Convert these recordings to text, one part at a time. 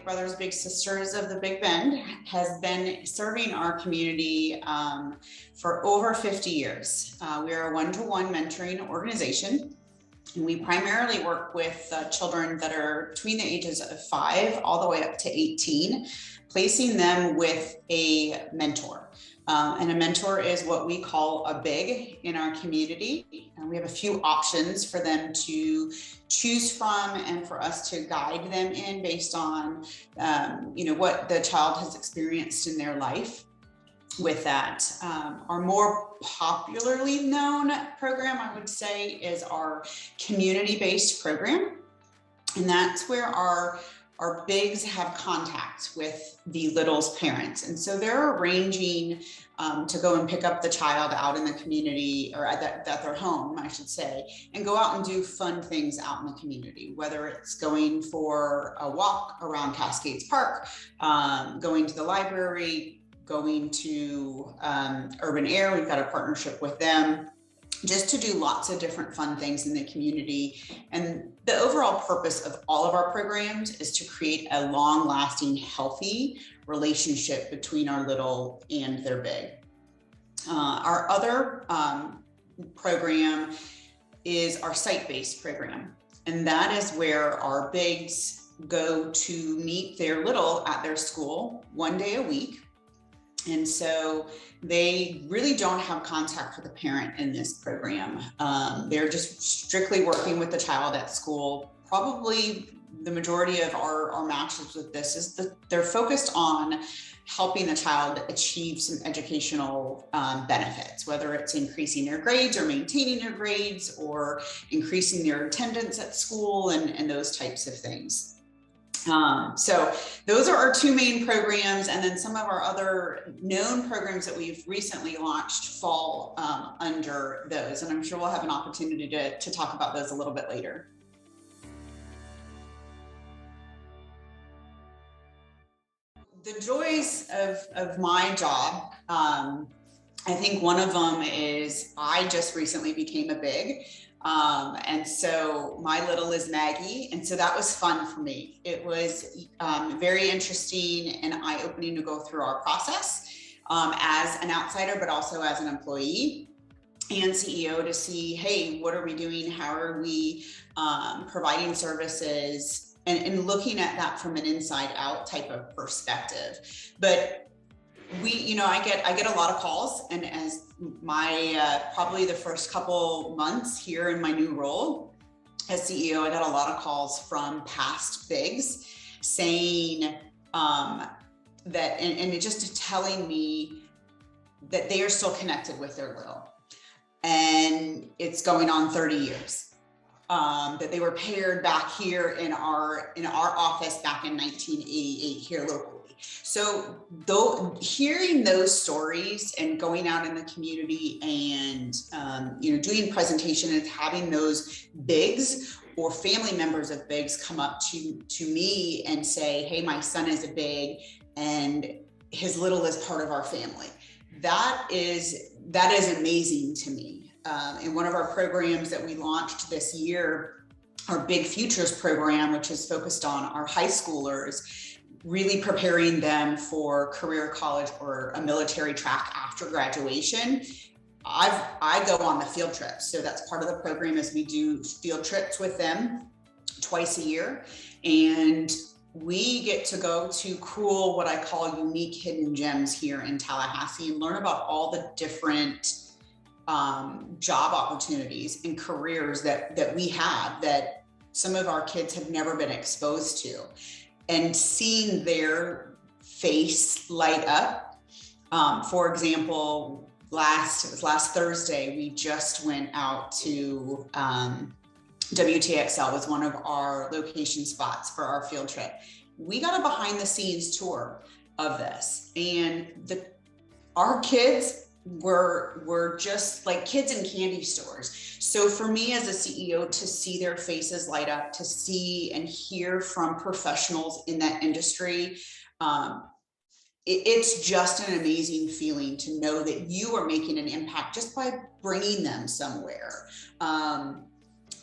brothers, big sisters of the Big Bend has been serving our community for over 50 years. We are a one-to-one mentoring organization. And we primarily work with children that are between the ages of 5 all the way up to 18, placing them with a mentor. And a mentor is what we call a big in our community. And we have a few options for them to choose from and for us to guide them in based on, what the child has experienced in their life. With that, our more popularly known program, I would say, is our community-based program. And that's where our bigs have contact with the little's parents. And so they're arranging to go and pick up the child out in the community, or at their home, I should say, and go out and do fun things out in the community, whether it's going for a walk around Cascades Park, going to the library, going to Urban Air. We've got a partnership with them just to do lots of different fun things in the community. And the overall purpose of all of our programs is to create a long-lasting, healthy relationship between our little and their big. Our other program is our site-based program. And that is where our bigs go to meet their little at their school 1 day a week. And so they really don't have contact with a parent in this program. They're just strictly working with the child at school. Probably the majority of our matches with this is that they're focused on helping the child achieve some educational benefits, whether it's increasing their grades or maintaining their grades or increasing their attendance at school and those types of things. So those are our two main programs, and then some of our other known programs that we've recently launched fall under those, and I'm sure we'll have an opportunity to talk about those a little bit later. The joys of my job, I think one of them is I just recently became a big. And so my little is Maggie. And so that was fun for me. It was very interesting and eye-opening to go through our process as an outsider, but also as an employee and CEO to see, hey, what are we doing? How are we providing services? And looking at that from an inside out type of perspective. But I get a lot of calls, and as my probably the first couple months here in my new role as CEO, I got a lot of calls from past bigs saying that, and just telling me that they are still connected with their little, and it's going on 30 years. That they were paired back here in our office back in 1988 here locally. So though hearing those stories and going out in the community and doing presentations and having those bigs or family members of bigs come up to me and say, hey, my son is a big and his little is part of our family. That is amazing to me. In one of our programs that we launched this year, our Big Futures program, which is focused on our high schoolers, really preparing them for career college or a military track after graduation. I go on the field trips. So that's part of the program is we do field trips with them twice a year. And we get to go to cool, what I call unique hidden gems here in Tallahassee and learn about all the different job opportunities and careers that we have that some of our kids have never been exposed to, and seeing their face light up. For example, last Thursday, we just went out to WTXL was one of our location spots for our field trip. We got a behind the scenes tour of this, and our kids were just like kids in candy stores. So for me as a CEO to see their faces light up, to see and hear from professionals in that industry, it's just an amazing feeling to know that you are making an impact just by bringing them somewhere.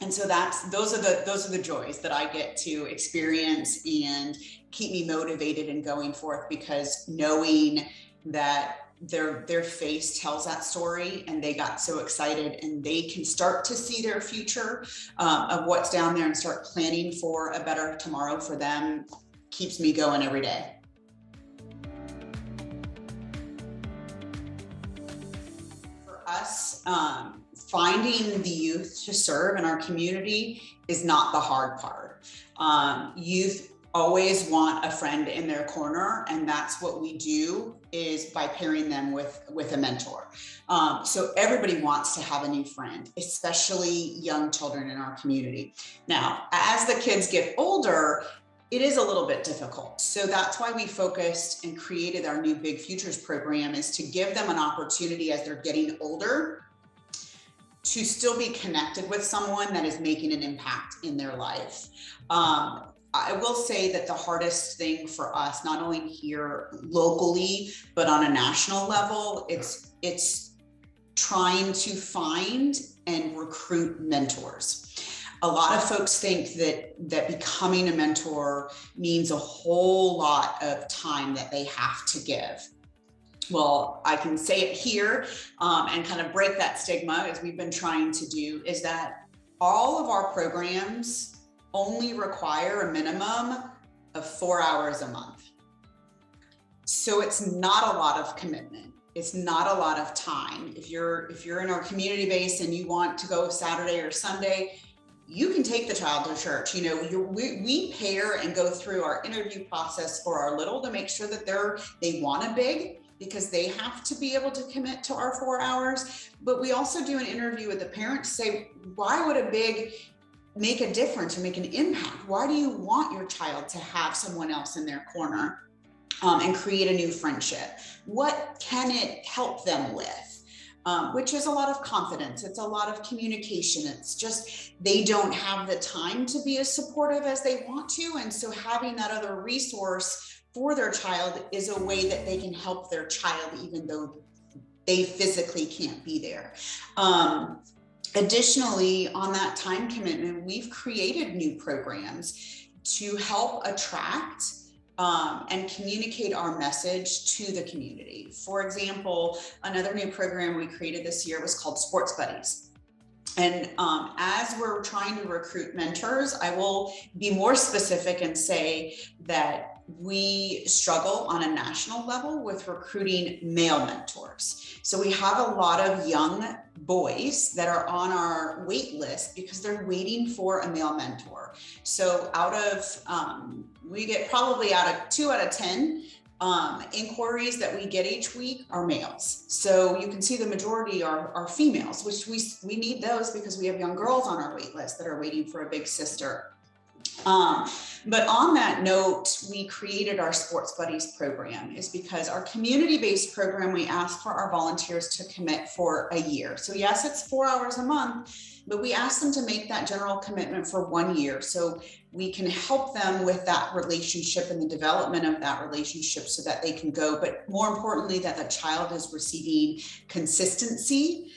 And so those are the joys that I get to experience and keep me motivated and going forth, because knowing that their face tells that story and they got so excited and they can start to see their future of what's down there and start planning for a better tomorrow for them keeps me going every day. For us, finding the youth to serve in our community is not the hard part. Youth always want a friend in their corner, and that's what we do, is by pairing them with a mentor. So everybody wants to have a new friend, especially young children in our community. Now, as the kids get older, it is a little bit difficult. So that's why we focused and created our new Big Futures program, is to give them an opportunity as they're getting older to still be connected with someone that is making an impact in their life. I will say that the hardest thing for us, not only here locally, but on a national level, it's trying to find and recruit mentors. A lot of folks think that becoming a mentor means a whole lot of time that they have to give. Well, I can say it here and kind of break that stigma, as we've been trying to do, is that all of our programs only require a minimum of 4 hours a month. So it's not a lot of commitment. It's not a lot of time. If you're in our community base and you want to go Saturday or Sunday, you can take the child to church. You know, we pair and go through our interview process for our little to make sure that they want a big, because they have to be able to commit to our 4 hours. But we also do an interview with the parent to say, why would a big make a difference or make an impact? Why do you want your child to have someone else in their corner and create a new friendship? What can it help them with? Which is a lot of confidence. It's a lot of communication. It's just, they don't have the time to be as supportive as they want to. And so having that other resource for their child is a way that they can help their child, even though they physically can't be there. Additionally, on that time commitment, we've created new programs to help attract and communicate our message to the community. For example, another new program we created this year was called Sports Buddies. And as we're trying to recruit mentors, I will be more specific and say that we struggle on a national level with recruiting male mentors. So we have a lot of young boys that are on our wait list because they're waiting for a male mentor. So we get probably out of 2 out of 10 inquiries that we get each week are males. So you can see the majority are females, which we need those because we have young girls on our wait list that are waiting for a big sister. But on that note, we created our Sports Buddies program, is because our community-based program, we ask for our volunteers to commit for a year. So yes, it's 4 hours a month, but we ask them to make that general commitment for 1 year. So we can help them with that relationship and the development of that relationship so that they can go, but more importantly, that the child is receiving consistency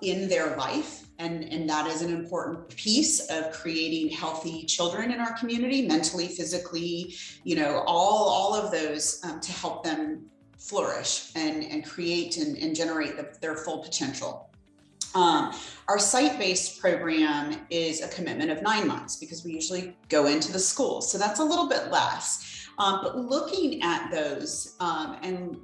in their life. And that is an important piece of creating healthy children in our community, mentally, physically, all of those to help them flourish and create and generate their full potential. Our site-based program is a commitment of 9 months because we usually go into the schools. So that's a little bit less. But looking at those and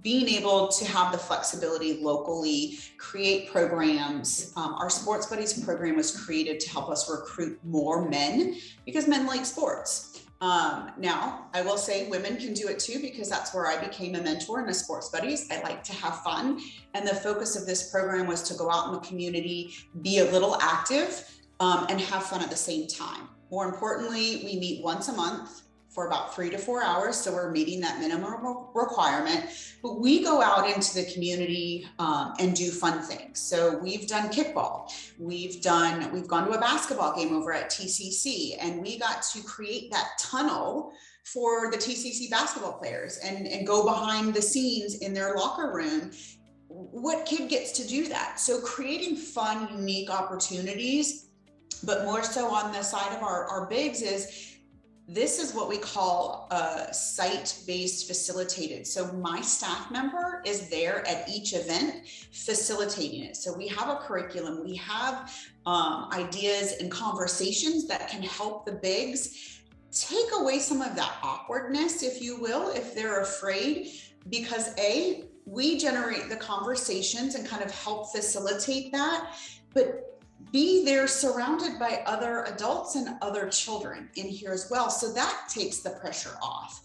being able to have the flexibility locally, create programs. Our Sports Buddies program was created to help us recruit more men because men like sports. Now, I will say women can do it too, because that's where I became a mentor in the Sports Buddies. I like to have fun. And the focus of this program was to go out in the community, be a little active, and have fun at the same time. More importantly, we meet once a month for about 3 to 4 hours. So we're meeting that minimum requirement, but we go out into the community and do fun things. So we've done kickball. We've gone to a basketball game over at TCC, and we got to create that tunnel for the TCC basketball players and go behind the scenes in their locker room. What kid gets to do that? So creating fun, unique opportunities But more so on the side of our bigs is, this is what we call site-based facilitated. So my staff member is there at each event facilitating it. So we have a curriculum, we have ideas and conversations that can help the bigs take away some of that awkwardness, if you will, if they're afraid, because A, we generate the conversations and kind of help facilitate that, but B, they're surrounded by other adults and other children in here as well. So that takes the pressure off.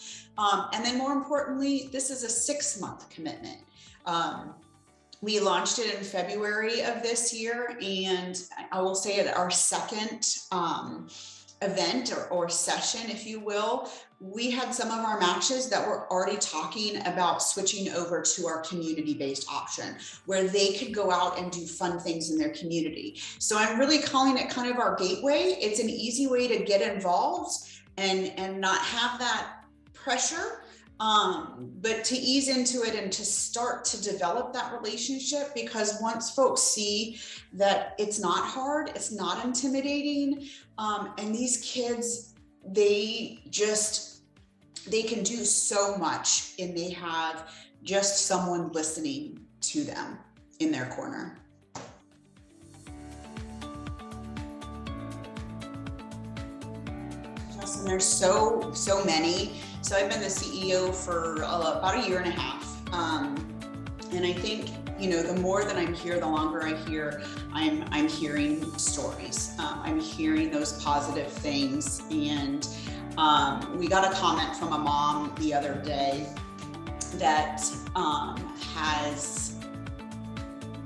And then more importantly, this is a 6-month commitment. We launched it in February of this year, and I will say at our second event or session, if you will, we had some of our matches that were already talking about switching over to our community-based option, where they could go out and do fun things in their community. So I'm really calling it kind of our gateway. It's an easy way to get involved and not have that pressure, but to ease into it and to start to develop that relationship, because once folks see that it's not hard, it's not intimidating, and these kids, they can do so much, and they have just someone listening to them in their corner. Justin, there's so many. So I've been the CEO for about 1.5 years. And I think, the more that I'm here, the longer I hear, I'm hearing stories. I'm hearing those positive things. And we got a comment from a mom the other day that has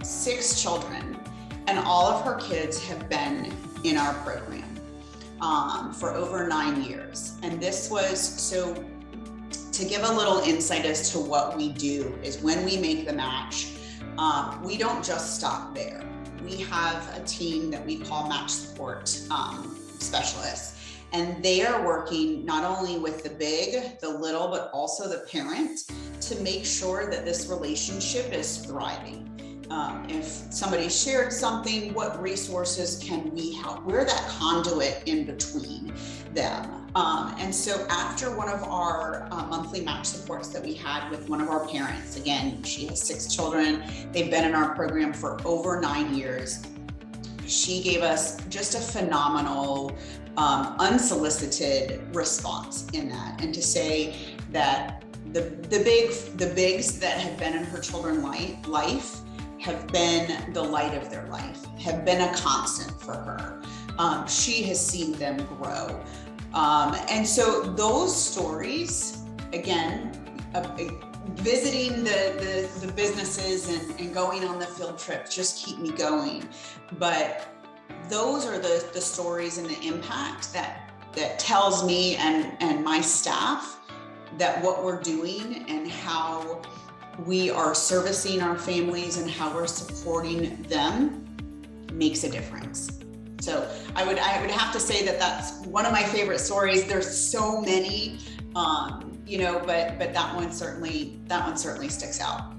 6 children, and all of her kids have been in our program for over 9 years. And this was, so to give a little insight as to what we do is, when we make the match, we don't just stop there. We have a team that we call match support specialists. And they are working not only with the big, the little, but also the parent, to make sure that this relationship is thriving. If somebody shared something, what resources can we help? We're that conduit in between them. And so after one of our monthly match supports that we had with one of our parents, again, she has 6 children. They've been in our program for over 9 years. She gave us just a phenomenal, unsolicited response in that, and to say that the bigs that have been in her children's life have been the light of their life, have been a constant for her. She has seen them grow. And so those stories, again, visiting the businesses and going on the field trips just keep me going. But those are the stories and the impact that tells me and my staff that what we're doing and how we are servicing our families and how we're supporting them makes a difference. So I would have to say that that's one of my favorite stories. There's so many, but that one certainly sticks out.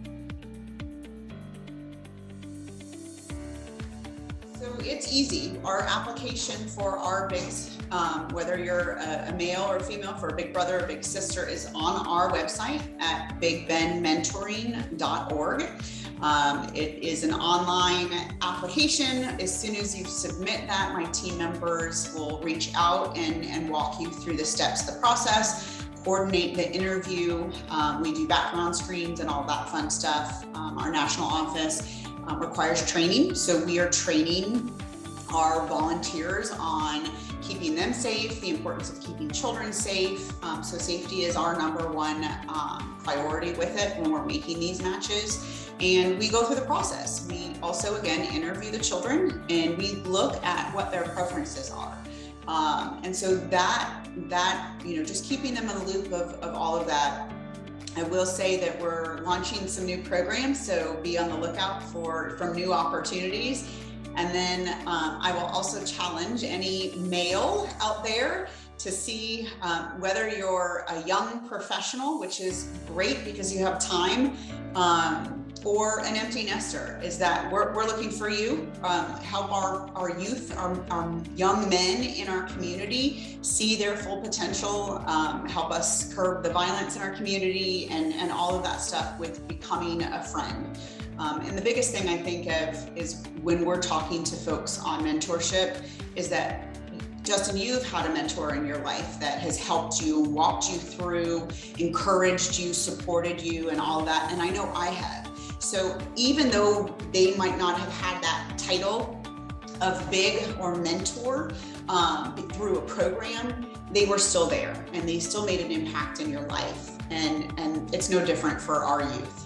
So it's easy. Our application for our bigs, whether you're a male or female, for a big brother or big sister, is on our website at bigbenmentoring.org. It is an online application. As soon as you submit that, my team members will reach out and walk you through the steps of the process, coordinate the interview. We do background screens and all that fun stuff. Our national office requires training. So we are training our volunteers on keeping them safe, the importance of keeping children safe. So safety is our number one priority with it when we're making these matches. And we go through the process. We also, again, interview the children, and we look at what their preferences are. And so that just keeping them in the loop of all of that. I will say that we're launching some new programs, so be on the lookout for new opportunities. And then I will also challenge any male out there to see whether you're a young professional, which is great because you have time, or an empty nester, is that we're looking for you. Help our youth, our young men in our community see their full potential, help us curb the violence in our community, and all of that stuff with becoming a friend. And the biggest thing I think of is when we're talking to folks on mentorship is that, Justin, you've had a mentor in your life that has helped you, walked you through, encouraged you, supported you, and all of that. And I know I have. So even though they might not have had that title of big or mentor through a program, they were still there and they still made an impact in your life. And it's no different for our youth.